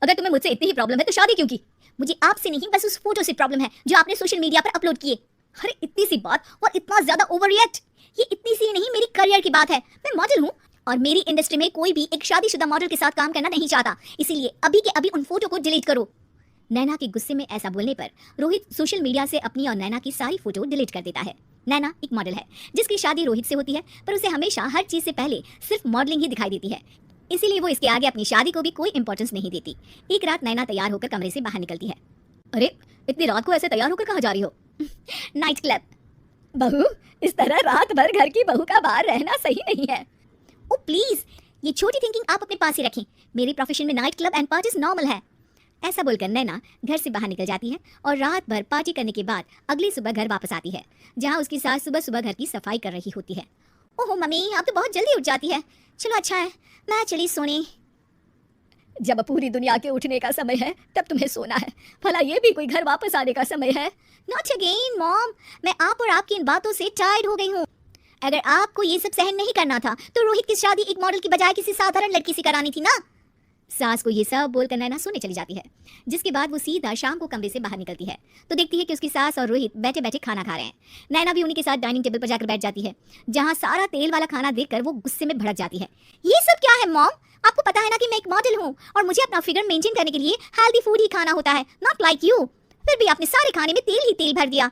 अगर तुम्हें मुझसे इतनी ही प्रॉब्लम है तो शादी क्यों की? मुझे आपसे नहीं, बस उस फोटो से प्रॉब्लम है जो आपने सोशल मीडिया पर अपलोड किए। अरे इतनी सी बात और इतना ज्यादा ओवर रिएक्ट। ये इतनी सी नहीं, मेरी करियर की बात है। मैं मॉडल हूँ और मेरी इंडस्ट्री में कोई भी एक शादीशुदा मॉडल के साथ काम करना नहीं चाहता, इसीलिए अभी के अभी उन फोटो को डिलीट करो। नैना के गुस्से में ऐसा बोलने पर रोहित सोशल मीडिया से अपनी और नैना की सारी फोटो डिलीट कर देता है। नैना एक मॉडल है जिसकी शादी रोहित से होती है, पर उसे हमेशा हर चीज से पहले सिर्फ मॉडलिंग ही दिखाई देती है, इसीलिए वो इसके आगे अपनी शादी को भी कोई इंपॉर्टेंस नहीं देती। एक रात नैना तैयार होकर कमरे से बाहर निकलती है। अरे इतनी रात को ऐसे तैयार होकर कहाँ जा रही हो? Night club. बहू, इस तरह रात भर घर की बहू का बाहर रहना सही नहीं है। ओ प्लीज, ये छोटी थिंकिंग आप अपने पास ही रखें। मेरे प्रोफेशन में night club and parties normal है। ऐसा बोलकर नैना घर से बाहर निकल जाती है और रात भर पार्टी करने के बाद अगली सुबह घर वापस आती है, जहाँ उसकी सास सुबह सुबह घर की सफाई कर रही होती है। ओहो मम्मी, आप तो बहुत जल्दी उठ जाती है। चलो अच्छा है, मैं चली सोने। जब पूरी दुनिया के उठने का समय है तब तुम्हें सोना है, भला ये भी कोई घर वापस आने का समय है? नॉट अगेन मॉम, मैं आप और आपकी इन बातों से टायर्ड हो गई हूँ। अगर आपको ये सब सहन नहीं करना था तो रोहित की शादी एक मॉडल की बजाय किसी साधारण लड़की से करानी थी ना। सास को ये सब बोलकर नैना सोने चली जाती है, जिसके बाद वो सीधा शाम को कमरे से बाहर निकलती है तो देखती है कि उसकी सास और रोहित बैठे बैठे खाना खा रहे हैं। नैना भी उन्हीं के साथ डाइनिंग टेबल पर जाकर बैठ जाती है, जहाँ सारा तेल वाला खाना देखकर वो गुस्से में भड़क जाती है। ये सब क्या है मॉम? आपको पता है ना कि मैं एक मॉडल हूँ और मुझे अपना फिगर मेंटेन करने के लिए हेल्दी फूड ही खाना होता है, नॉट लाइक यू। फिर भी आपने सारे खाने में तेल ही तेल भर दिया।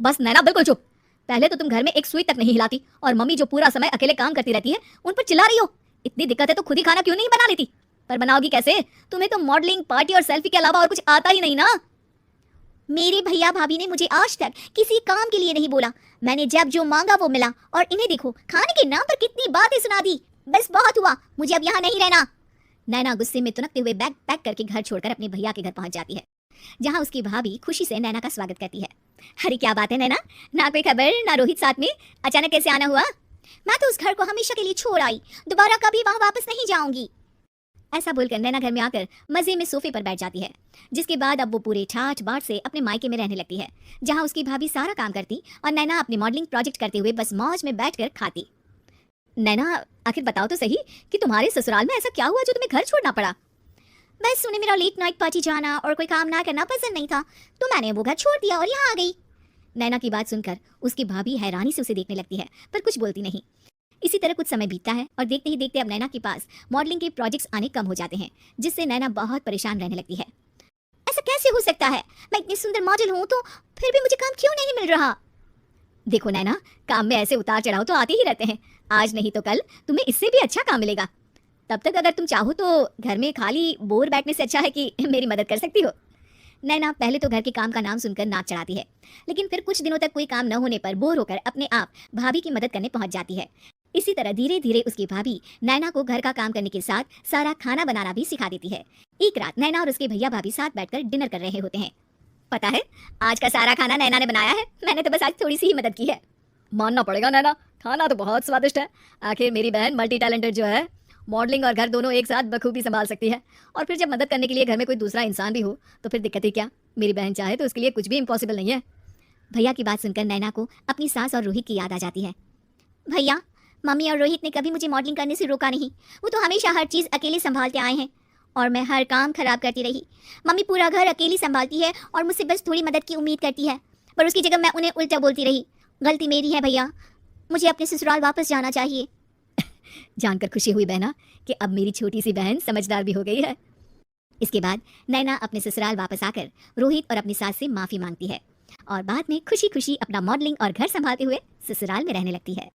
बस नैना बिल्कुल चुप। पहले तो तुम घर में एक सुई तक नहीं हिलाती और मम्मी जो पूरा समय अकेले काम करती रहती है उन पर चिल्ला रही हो। इतनी दिक्कत है तो खुद ही खाना क्यों नहीं बना लेती? पर बनाओगी कैसे? तुम्हें तो मॉडलिंग, पार्टी और सेल्फी के अलावा और कुछ आता ही नहीं ना। मेरे भैया भाभी ने मुझे आज तक किसी काम के लिए नहीं बोला। मैंने जब जो मांगा वो मिला और इन्हें देखो, खाने के नाम पर कितनी बातें सुना दी। बस बहुत हुआ, मुझे अब यहाँ नहीं रहना। नैना गुस्से में तुनकते हुए बैग पैक करके घर छोड़कर अपने भैया के घर पहुंच जाती है, जहाँ उसकी भाभी खुशी से नैना का स्वागत करती है। अरे क्या बात है नैना, ना कोई खबर ना रोहित साथ में, अचानक कैसे आना हुआ? मैं तो उस घर को हमेशा के लिए छोड़ आई, दोबारा कभी वहां वापस नहीं जाऊंगी। ऐसा बोलकर नैना घर में आकर मजे में सोफे पर बैठ जाती है, जिसके बाद अब वो पूरे ठाठ बाट से अपने मायके में रहने लगती है, जहाँ उसकी भाभी सारा काम करती और नैना अपनी मॉडलिंग प्रोजेक्ट करते हुए बस मौज में बैठकर खाती। नैना आखिर बताओ तो सही कि तुम्हारे ससुराल में ऐसा क्या हुआ जो तुम्हें घर छोड़ना पड़ा? बस उन्हें मेरा लेट नाइट पार्टी जाना और कोई काम ना करना पसंद नहीं था, तो मैंने वो घर छोड़ दिया और यहाँ आ गई। नैना की बात सुनकर उसकी भाभी हैरानी से उसे देखने लगती है, पर कुछ बोलती नहीं। इसी तरह कुछ समय बीतता है और देखते ही देखते अब नैना के पास मॉडलिंग के प्रोजेक्ट्स आने कम हो जाते हैं, जिससे नैना बहुत परेशान रहने लगती है। ऐसा कैसे हो सकता है? मैं इतनी सुंदर मॉडल हूँ तो फिर भी मुझे काम क्यों नहीं मिल रहा? देखो नैना, काम में ऐसे उतार चढ़ाव तो आते ही रहते हैं। आज नहीं तो कल तुम्हें इससे भी अच्छा काम मिलेगा। तब तक अगर तुम चाहो तो घर में खाली बोर बैठने से अच्छा है कि मेरी मदद कर सकती हो। नैना पहले तो घर के काम का नाम सुनकर नाक चढ़ाती है, लेकिन फिर कुछ दिनों तक कोई काम न होने पर बोर होकर अपने आप भाभी की मदद करने पहुंच जाती है। इसी तरह धीरे धीरे उसकी भाभी नैना को घर का काम करने के साथ सारा खाना बनाना भी सिखा देती है। एक रात नैना और उसके भैया भाभी साथ बैठकर डिनर कर रहे होते हैं। पता है, आज का सारा खाना नैना ने बनाया है, मैंने तो बस आज थोड़ी सी ही मदद की है। मानना पड़ेगा नैना, खाना तो बहुत स्वादिष्ट है। आखिर मेरी बहन मल्टी टैलेंटेड जो है, मॉडलिंग और घर दोनों एक साथ बखूबी संभाल सकती है। और फिर जब मदद करने के लिए घर में कोई दूसरा इंसान भी हो तो फिर दिक्कत ही क्या? मेरी बहन चाहे तो उसके लिए कुछ भी इम्पॉसिबल नहीं है। भैया की बात सुनकर नैना को अपनी सास और रोहित की याद आ जाती है। भैया, मम्मी और रोहित ने कभी मुझे मॉडलिंग करने से रोका नहीं। वो तो हमेशा हर चीज़ अकेले संभालते आए हैं और मैं हर काम खराब करती रही। मम्मी पूरा घर अकेली संभालती है और मुझसे बस थोड़ी मदद की उम्मीद करती है, पर उसकी जगह मैं उन्हें उल्टा बोलती रही। गलती मेरी है भैया, मुझे अपने ससुराल वापस जाना चाहिए। जानकर खुशी हुई बहना कि अब मेरी छोटी सी बहन समझदार भी हो गई है। इसके बाद नैना अपने ससुराल वापस आकर रोहित और अपनी सास से माफ़ी मांगती है और बाद में खुशी खुशी अपना मॉडलिंग और घर संभालते हुए ससुराल में रहने लगती है।